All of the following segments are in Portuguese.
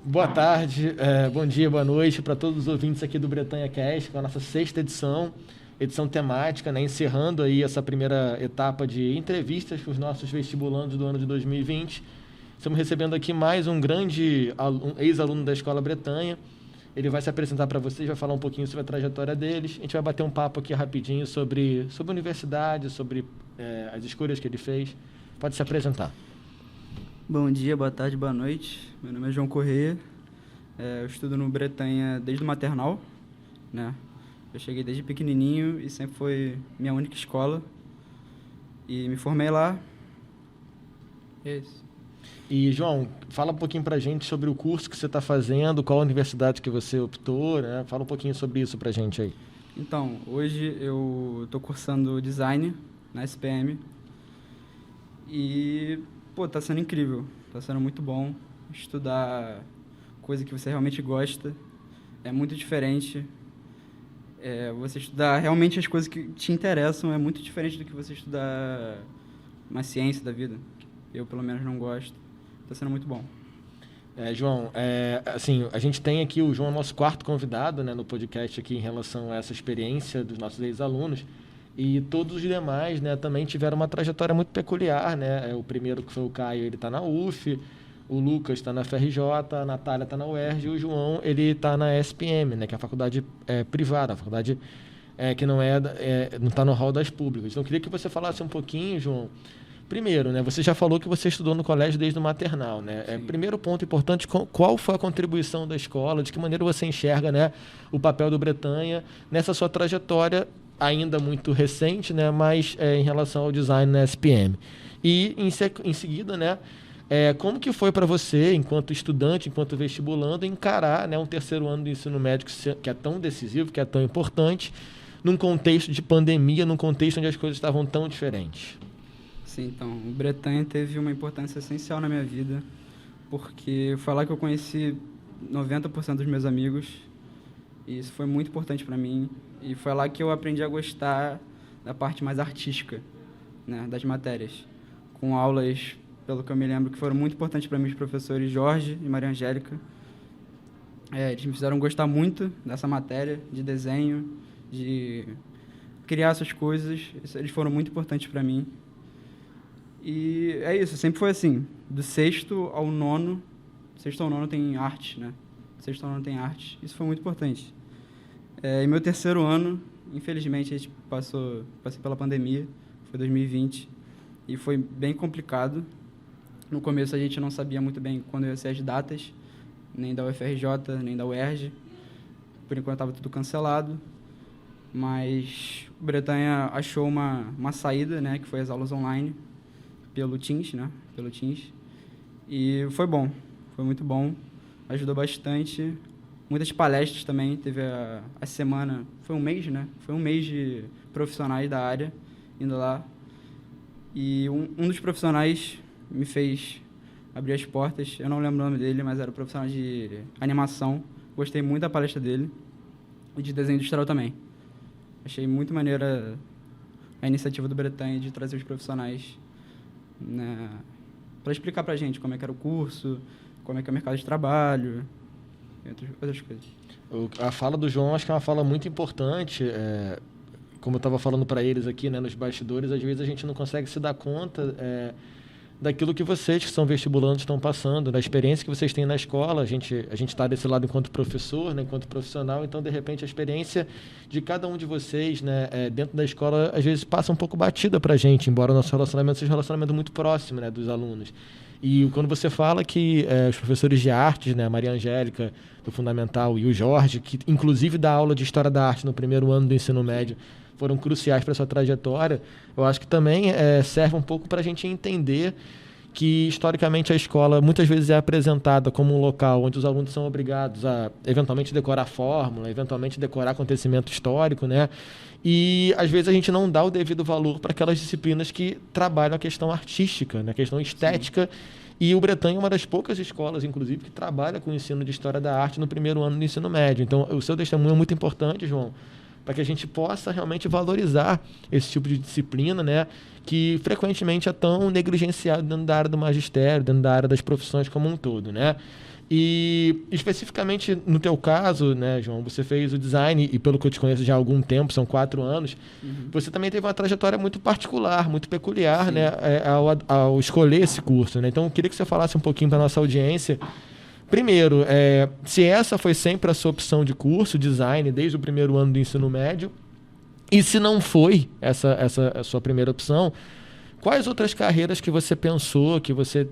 Boa tarde, bom dia, boa noite para todos os ouvintes aqui do Bretanha Cast, com a nossa 6ª edição temática, né, encerrando aí essa primeira etapa de entrevistas com os nossos vestibulandos do ano de 2020. Estamos recebendo aqui mais um grande ex-aluno da Escola Bretanha. Ele vai se apresentar para vocês, vai falar um pouquinho sobre a trajetória deles. A gente vai bater um papo aqui rapidinho sobre a universidade, sobre as escolhas que ele fez. Pode se apresentar. Bom dia, boa tarde, boa noite. Meu nome é João Corrêa. Eu estudo no Bretanha desde o maternal, né? Eu cheguei desde pequenininho e sempre foi minha única escola. E me formei lá. É isso. E, João, fala um pouquinho pra gente sobre o curso que você está fazendo, qual universidade que você optou, né? Fala um pouquinho sobre isso pra gente aí. Então, hoje eu estou cursando design na SPM. E, tá sendo incrível. Tá sendo muito bom estudar coisa que você realmente gosta. É muito diferente. Você estudar realmente as coisas que te interessam é muito diferente do que você estudar uma ciência da vida. Eu, pelo menos, não gosto. Está sendo muito bom. João, assim, a gente tem aqui o João, nosso 4º convidado, né, no podcast aqui em relação a essa experiência dos nossos ex-alunos. E todos os demais, né, também tiveram uma trajetória muito peculiar, né? O primeiro, que foi o Caio, ele está na UF, o Lucas está na FRJ, a Natália está na UERJ, e o João, ele está na SPM, né, que é a faculdade privada, a faculdade que não está no hall das públicas. Então, eu queria que você falasse um pouquinho, João. Primeiro, né, você já falou que você estudou no colégio desde o maternal, né? Primeiro ponto importante, qual foi a contribuição da escola, de que maneira você enxerga, né, o papel do Bretanha nessa sua trajetória ainda muito recente, né, mas em relação ao design na SPM. E, em seguida, né, como que foi para você, enquanto estudante, enquanto vestibulando, encarar, né, um terceiro ano do ensino médio que é tão decisivo, que é tão importante, num contexto de pandemia, num contexto onde as coisas estavam tão diferentes? Sim, então, o Bretanha teve uma importância essencial na minha vida, porque foi lá que eu conheci 90% dos meus amigos, e isso foi muito importante para mim, e foi lá que eu aprendi a gostar da parte mais artística, né, das matérias, com aulas, pelo que eu me lembro, que foram muito importantes para mim, os professores Jorge e Maria Angélica. Eles me fizeram gostar muito dessa matéria, de desenho, de criar essas coisas, eles foram muito importantes para mim. E é isso, sempre foi assim, do sexto ao nono tem arte, né? Do sexto ao nono tem arte, isso foi muito importante. Em meu terceiro ano, infelizmente, a gente passei pela pandemia, foi 2020, e foi bem complicado. No começo a gente não sabia muito bem quando ia ser as datas, nem da UFRJ, nem da UERJ. Por enquanto estava tudo cancelado, mas o Bretanha achou uma saída, né, que foi as aulas online, pelo Teams, né? Pelo Teams. E foi bom, foi muito bom, ajudou bastante. Muitas palestras também, teve a semana, foi um mês, né? Foi um mês de profissionais da área indo lá. E um dos profissionais me fez abrir as portas, eu não lembro o nome dele, mas era o profissional de animação. Gostei muito da palestra dele e de desenho industrial também. Achei muito maneira a iniciativa do Bretanha de trazer os profissionais, né, para explicar para a gente como é que era o curso, como é que é o mercado de trabalho, entre outras coisas. A fala do João, acho que é uma fala muito importante. Como eu estava falando para eles aqui, né, nos bastidores, às vezes a gente não consegue se dar conta daquilo que vocês, que são vestibulandos, estão passando, da experiência que vocês têm na escola. A gente está desse lado enquanto professor, né, enquanto profissional, então, de repente, a experiência de cada um de vocês, né, dentro da escola, às vezes passa um pouco batida para a gente, embora o nosso relacionamento seja um relacionamento muito próximo, né, dos alunos. E quando você fala que os professores de artes, né, a Maria Angélica, do Fundamental, e o Jorge, que inclusive dá aula de História da Arte no primeiro ano do ensino médio, foram cruciais para a sua trajetória, eu acho que também serve um pouco para a gente entender que, historicamente, a escola muitas vezes é apresentada como um local onde os alunos são obrigados a, eventualmente, decorar fórmula, eventualmente decorar acontecimento histórico, né? E, às vezes, a gente não dá o devido valor para aquelas disciplinas que trabalham a questão artística, né? A questão estética. Sim. E o Bretanha é uma das poucas escolas, inclusive, que trabalha com o ensino de História da Arte no primeiro ano do ensino médio. Então, o seu testemunho é muito importante, João, para que a gente possa realmente valorizar esse tipo de disciplina, né, que frequentemente é tão negligenciado dentro da área do magistério, dentro da área das profissões como um todo, né? E especificamente no teu caso, né, João, você fez o design e pelo que eu te conheço já há algum tempo, são 4 anos, você também teve uma trajetória muito particular, muito peculiar, né, ao escolher esse curso, né? Então eu queria que você falasse um pouquinho para nossa audiência. Primeiro, se essa foi sempre a sua opção de curso, design, desde o primeiro ano do ensino médio, e se não foi essa a sua primeira opção, quais outras carreiras que você pensou, que você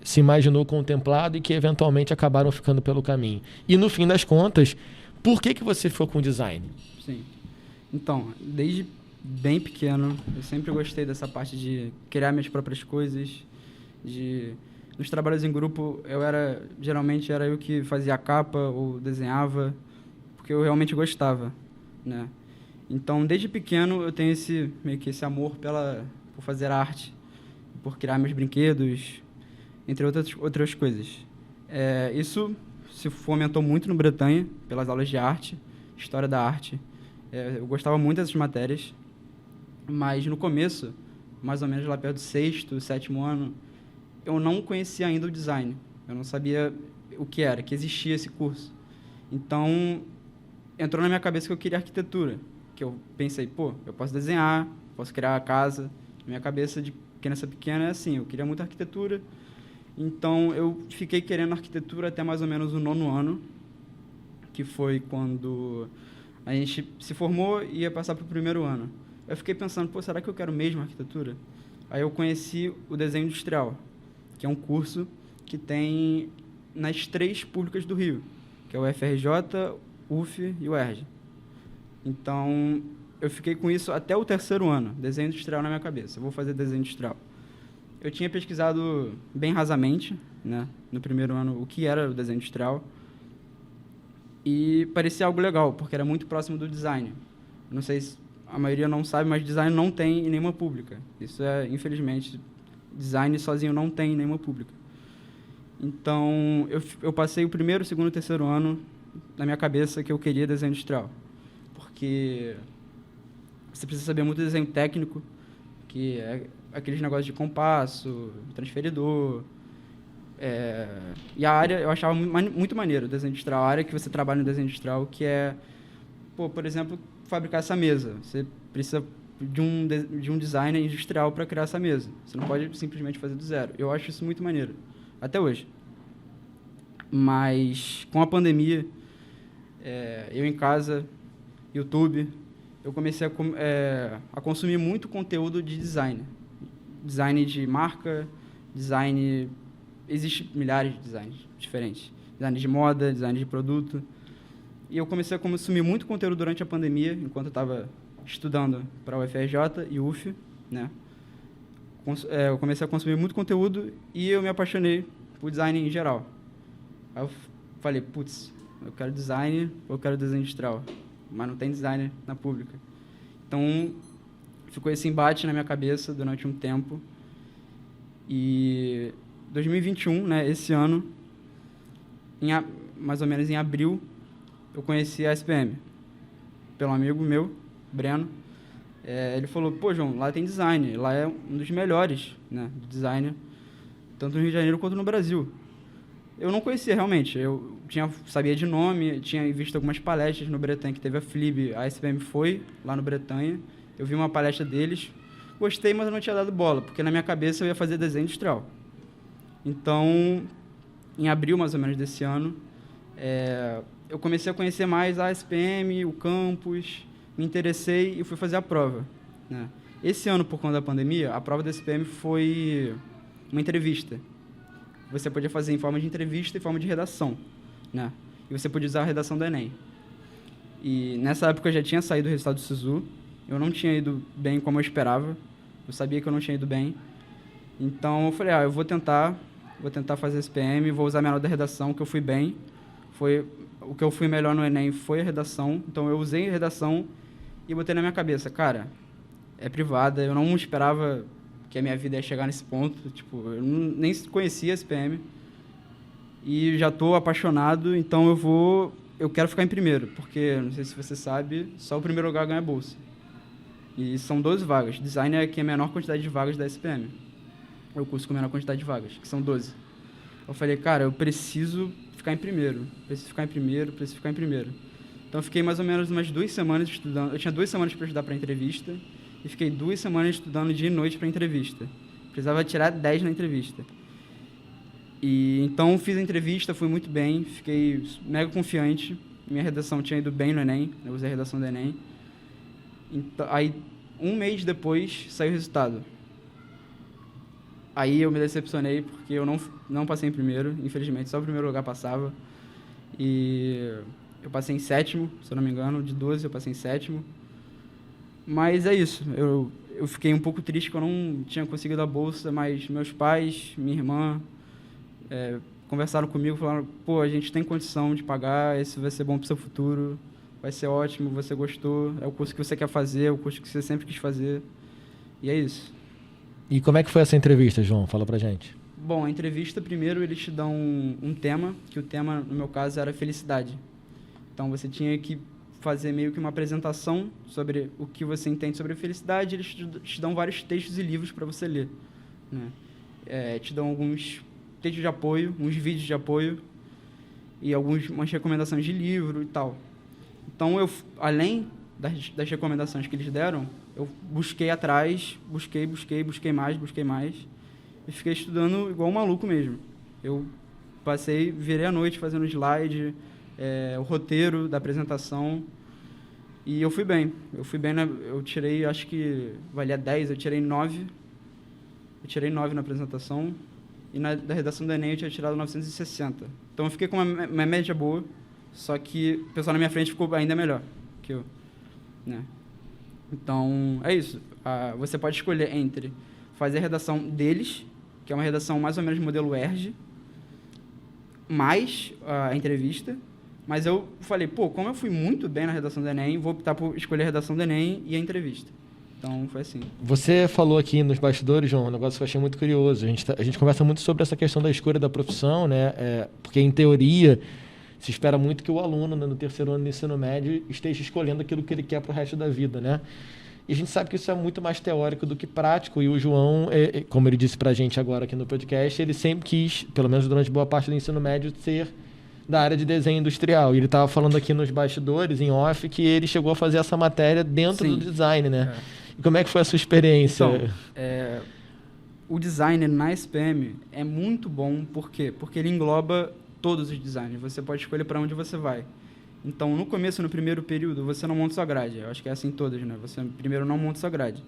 se imaginou contemplado e que eventualmente acabaram ficando pelo caminho? E no fim das contas, por que você ficou com design? Sim. Então, desde bem pequeno, eu sempre gostei dessa parte de criar minhas próprias coisas, nos trabalhos em grupo, geralmente era eu que fazia a capa ou desenhava, porque eu realmente gostava, né? Então, desde pequeno, eu tenho meio que esse amor por fazer arte, por criar meus brinquedos, entre outras coisas. Isso se fomentou muito no Bretanha, pelas aulas de arte, história da arte. Eu gostava muito dessas matérias, mas no começo, mais ou menos lá perto do 6º, 7º ano, eu não conhecia ainda o design. Eu não sabia o que era, que existia esse curso. Então, entrou na minha cabeça que eu queria arquitetura, que eu pensei, eu posso desenhar, posso criar a casa. Minha cabeça de criança pequena é assim, eu queria muito arquitetura, então eu fiquei querendo arquitetura até mais ou menos o 9º ano, que foi quando a gente se formou e ia passar para o 1º ano. Eu fiquei pensando, será que eu quero mesmo arquitetura? Aí eu conheci o desenho industrial, que é um curso que tem nas 3 públicas do Rio, que é o FRJ, UF e o UERJ. Então, eu fiquei com isso até o 3º ano, desenho industrial na minha cabeça. Eu vou fazer desenho industrial. Eu tinha pesquisado bem rasamente, né, no 1º ano, o que era o desenho industrial. E parecia algo legal, porque era muito próximo do design. Não sei se a maioria não sabe, mas design não tem em nenhuma pública. Isso infelizmente, design sozinho não tem em nenhuma pública. Então, eu passei o 1º, 2º e 3º ano na minha cabeça que eu queria desenho industrial. Porque você precisa saber muito desenho técnico, que é aqueles negócios de compasso, transferidor. E a área, eu achava muito maneiro o desenho industrial. A área que você trabalha no desenho industrial, que é, por exemplo, fabricar essa mesa. Você precisa de um designer industrial para criar essa mesa. Você não pode simplesmente fazer do zero. Eu acho isso muito maneiro, até hoje. Mas, com a pandemia, eu em casa, YouTube, eu comecei a consumir muito conteúdo de design. Design de marca, design... Existem milhares de designs diferentes. Design de moda, design de produto. E eu comecei a consumir muito conteúdo durante a pandemia, enquanto eu estava estudando para o UFRJ e UF, né? Eu comecei a consumir muito conteúdo e eu me apaixonei por design em geral. Aí eu falei, eu quero design ou eu quero desenho industrial? Mas não tem design na pública. Então, ficou esse embate na minha cabeça durante um tempo. E 2021, né, esse ano, mais ou menos em abril, eu conheci a SPM, pelo amigo meu, Breno. Ele falou, João, lá tem design, lá é um dos melhores, né, de design, tanto no Rio de Janeiro quanto no Brasil. Eu não conhecia realmente, eu sabia de nome, tinha visto algumas palestras no Bretanha, que teve a FLIB, a SPM foi lá no Bretanha, eu vi uma palestra deles, gostei, mas eu não tinha dado bola, porque na minha cabeça eu ia fazer desenho industrial. Então, em abril mais ou menos desse ano, eu comecei a conhecer mais a SPM, o campus, me interessei e fui fazer a prova, né? Esse ano, por conta da pandemia, a prova da SPM foi uma entrevista. Você podia fazer em forma de entrevista e forma de redação, né? E você podia usar a redação do Enem. E nessa época eu já tinha saído o resultado do SISU, eu não tinha ido bem como eu esperava, eu sabia que eu não tinha ido bem. Então eu falei, eu vou tentar fazer SPM, vou usar a minha nota da redação, que eu fui bem. O que eu fui melhor no Enem foi a redação, então eu usei a redação e botei na minha cabeça, cara, é privada, eu não esperava que a minha vida ia chegar nesse ponto, eu nem conhecia a SPM e já estou apaixonado, então eu quero ficar em primeiro, porque, não sei se você sabe, só o primeiro lugar ganha bolsa. E são 12 vagas. Design é que é a menor quantidade de vagas da SPM. É o curso com a menor quantidade de vagas, que são 12. Eu falei, cara, eu preciso ficar em primeiro, preciso ficar em primeiro, preciso ficar em primeiro. Então, eu fiquei mais ou menos umas 2 semanas estudando. Eu tinha 2 semanas para estudar para a entrevista e fiquei 2 semanas estudando dia e noite para a entrevista. Precisava tirar 10 na entrevista. E então, fiz a entrevista, fui muito bem, fiquei mega confiante. Minha redação tinha ido bem no Enem, eu usei a redação do Enem. Então, aí, 1 mês depois, saiu o resultado. Aí eu me decepcionei porque eu não passei em primeiro, infelizmente, só o primeiro lugar passava. E eu passei em 7º, se eu não me engano, de 12 eu passei em 7º. Mas é isso, eu fiquei um pouco triste que eu não tinha conseguido a bolsa, mas meus pais, minha irmã, conversaram comigo, falaram, pô, a gente tem condição de pagar, esse vai ser bom pro seu futuro, vai ser ótimo, você gostou, é o curso que você quer fazer, é o curso que você sempre quis fazer, e é isso. E como é que foi essa entrevista, João? Fala pra gente. Bom, a entrevista, primeiro, eles te dão um tema, que o tema, no meu caso, era felicidade. Então, você tinha que fazer meio que uma apresentação sobre o que você entende sobre a felicidade, eles te dão vários textos e livros para você ler, né? Te dão alguns textos de apoio, uns vídeos de apoio e umas recomendações de livro e tal. Então, além das recomendações que eles deram, eu busquei atrás, busquei mais e fiquei estudando igual um maluco mesmo. Eu virei a noite fazendo slide, o roteiro da apresentação e eu fui bem. Eu tirei, acho que valia 10, eu tirei 9. Eu tirei 9 na apresentação e da redação do Enem eu tinha tirado 960. Então eu fiquei com uma média boa, só que o pessoal na minha frente ficou ainda melhor que eu, né? Então, é isso. Você pode escolher entre fazer a redação deles, que é uma redação mais ou menos modelo ERJ, mais a entrevista. Mas eu falei, pô, como eu fui muito bem na redação do Enem, vou optar por escolher a redação do Enem e a entrevista. Então, foi assim. Você falou aqui nos bastidores, João, um negócio que eu achei muito curioso. A gente conversa muito sobre essa questão da escolha da profissão, né? Porque, em teoria, se espera muito que o aluno, né, no 3º ano do ensino médio, esteja escolhendo aquilo que ele quer para o resto da vida, né? E a gente sabe que isso é muito mais teórico do que prático. E o João, como ele disse para a gente agora aqui no podcast, ele sempre quis, pelo menos durante boa parte do ensino médio, ser da área de desenho industrial. E ele estava falando aqui nos bastidores, em off, que ele chegou a fazer essa matéria dentro do design, né? E como é que foi a sua experiência? Então, o design na SPM é muito bom. Por quê? Porque ele engloba todos os designs. Você pode escolher para onde você vai. Então, no começo, no primeiro período, você não monta sua grade. Eu acho que é assim todas, né? Você primeiro não monta sua grade.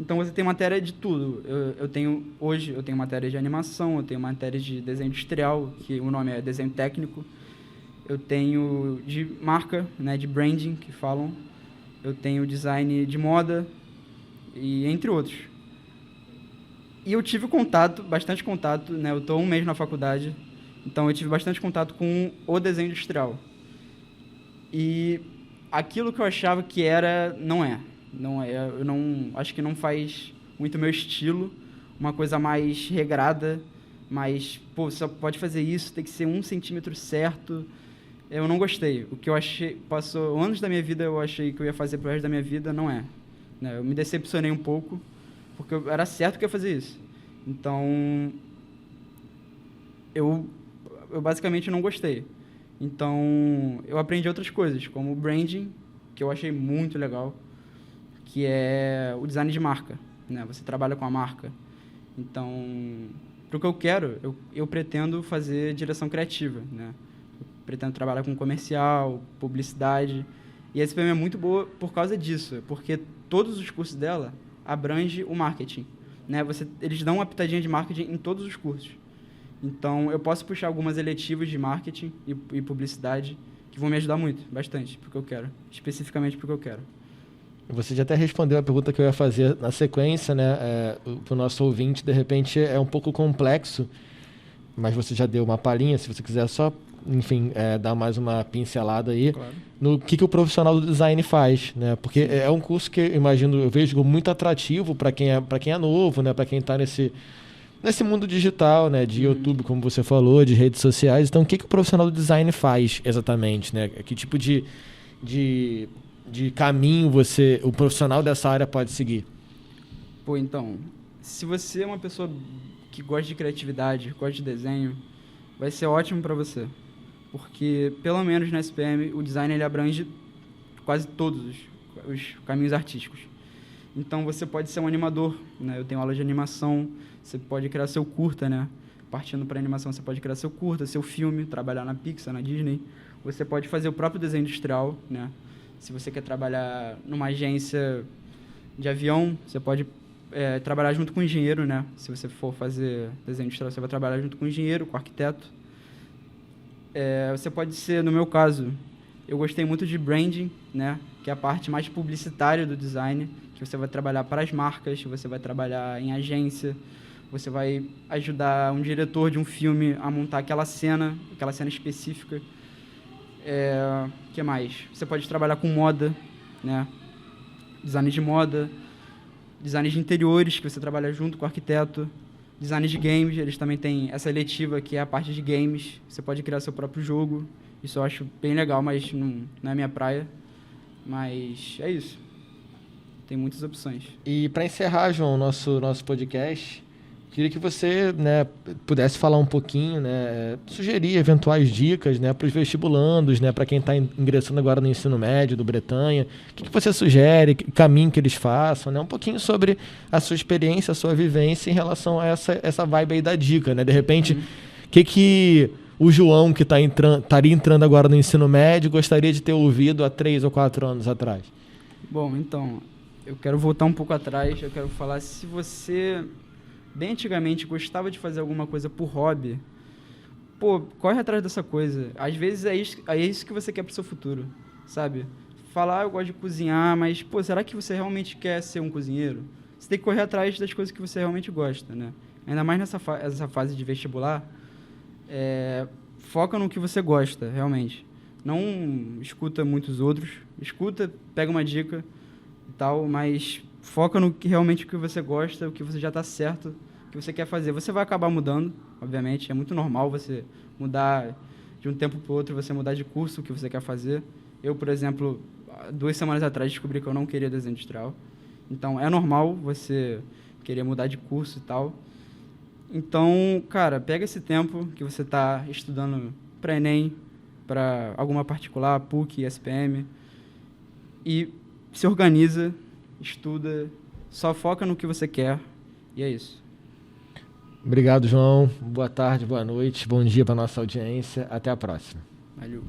Então, você tem matéria de tudo. Hoje, eu tenho matéria de animação, eu tenho matéria de desenho industrial, que o nome é desenho técnico. Eu tenho de marca, né? De branding, que falam. Eu tenho design de moda, e entre outros. E eu tive bastante contato, né? Eu estou 1 mês na faculdade, então eu tive bastante contato com o desenho industrial. E aquilo que eu achava que era, não é. Eu acho que não faz muito meu estilo, uma coisa mais regrada, mas, pô, só pode fazer isso, tem que ser 1 centímetro certo. Eu não gostei. O que eu achei, passou anos da minha vida, eu achei que eu ia fazer pro resto da minha vida, não é. Eu me decepcionei um pouco, porque era certo que eu ia fazer isso. Então, eu basicamente não gostei. Então, eu aprendi outras coisas, como o branding, que eu achei muito legal, que é o design de marca, né? Você trabalha com a marca. Então, para o que eu quero, eu pretendo fazer direção criativa, né? Eu pretendo trabalhar com comercial, publicidade. E a SPM é muito boa por causa disso, porque todos os cursos dela abrangem o marketing, né? Eles dão uma pitadinha de marketing em todos os cursos. Então, eu posso puxar algumas eletivas de marketing e publicidade que vão me ajudar muito, bastante, porque eu quero, especificamente porque eu quero. Você já até respondeu a pergunta que eu ia fazer na sequência, né? Para o nosso ouvinte, de repente, é um pouco complexo, mas você já deu uma palhinha, se você quiser só, enfim, dar mais uma pincelada aí, claro, no que o profissional do design faz, né? Porque é um curso que eu vejo muito atrativo para quem é novo, né? Para quem está nesse mundo digital, né? De YouTube, como você falou, de redes sociais. Então, o que o profissional do design faz exatamente, né? Que tipo de caminho o profissional dessa área pode seguir? Pô, então, se você é uma pessoa que gosta de criatividade, gosta de desenho, vai ser ótimo para você. porque, pelo menos na SPM, o design ele abrange quase todos os caminhos artísticos. Então, você pode ser um animador, né? Eu tenho aula de animação, você pode criar seu curta, né? Partindo para animação, você pode criar seu curta, seu filme, trabalhar na Pixar, na Disney. Você pode fazer o próprio desenho industrial, né? Se você quer trabalhar numa agência de avião, você pode trabalhar junto com o engenheiro, né? Se você for fazer desenho industrial, você vai trabalhar junto com o engenheiro, com o arquiteto. Você pode ser, no meu caso, eu gostei muito de branding, né? Que é a parte mais publicitária do design, que você vai trabalhar para as marcas, você vai trabalhar em agência, você vai ajudar um diretor de um filme a montar aquela cena específica. Que mais? Você pode trabalhar com moda, né? Design de moda, design de interiores, que você trabalha junto com o arquiteto, design de games, eles também têm essa eletiva que é a parte de games, você pode criar seu próprio jogo, isso eu acho bem legal, mas não é minha praia, mas é isso, tem muitas opções. E para encerrar, João, nosso podcast, queria que você, né, pudesse falar um pouquinho, né, sugerir eventuais dicas, né, para os vestibulandos, né, para quem está ingressando agora no ensino médio do Bretanha. O que você sugere, que caminho que eles façam, né, um pouquinho sobre a sua experiência, a sua vivência em relação a essa vibe aí da dica, né? De repente, que o João, que estaria entrando agora no ensino médio, gostaria de ter ouvido há 3 ou 4 anos atrás? Bom, então, eu quero voltar um pouco atrás, eu quero falar, se você bem antigamente gostava de fazer alguma coisa por hobby, corre atrás dessa coisa. Às vezes é isso que você quer pro seu futuro, sabe? Falar, eu gosto de cozinhar, mas, será que você realmente quer ser um cozinheiro? Você tem que correr atrás das coisas que você realmente gosta, né? Ainda mais nessa fase de vestibular, foca no que você gosta, realmente. Não escuta muitos outros, pega uma dica e tal, mas foca no que realmente o que você gosta, o que você já está certo, o que você quer fazer. Você vai acabar mudando, obviamente, é muito normal você mudar de um tempo para o outro, você mudar de curso, o que você quer fazer. Eu, por exemplo, 2 semanas atrás descobri que eu não queria desenho industrial. Então, é normal você querer mudar de curso e tal. Então, cara, pega esse tempo que você está estudando para Enem, para alguma particular, PUC, SPM, e se organiza, estuda, só foca no que você quer, e é isso. Obrigado, João. Boa tarde, boa noite, bom dia para nossa audiência. Até a próxima. Valeu.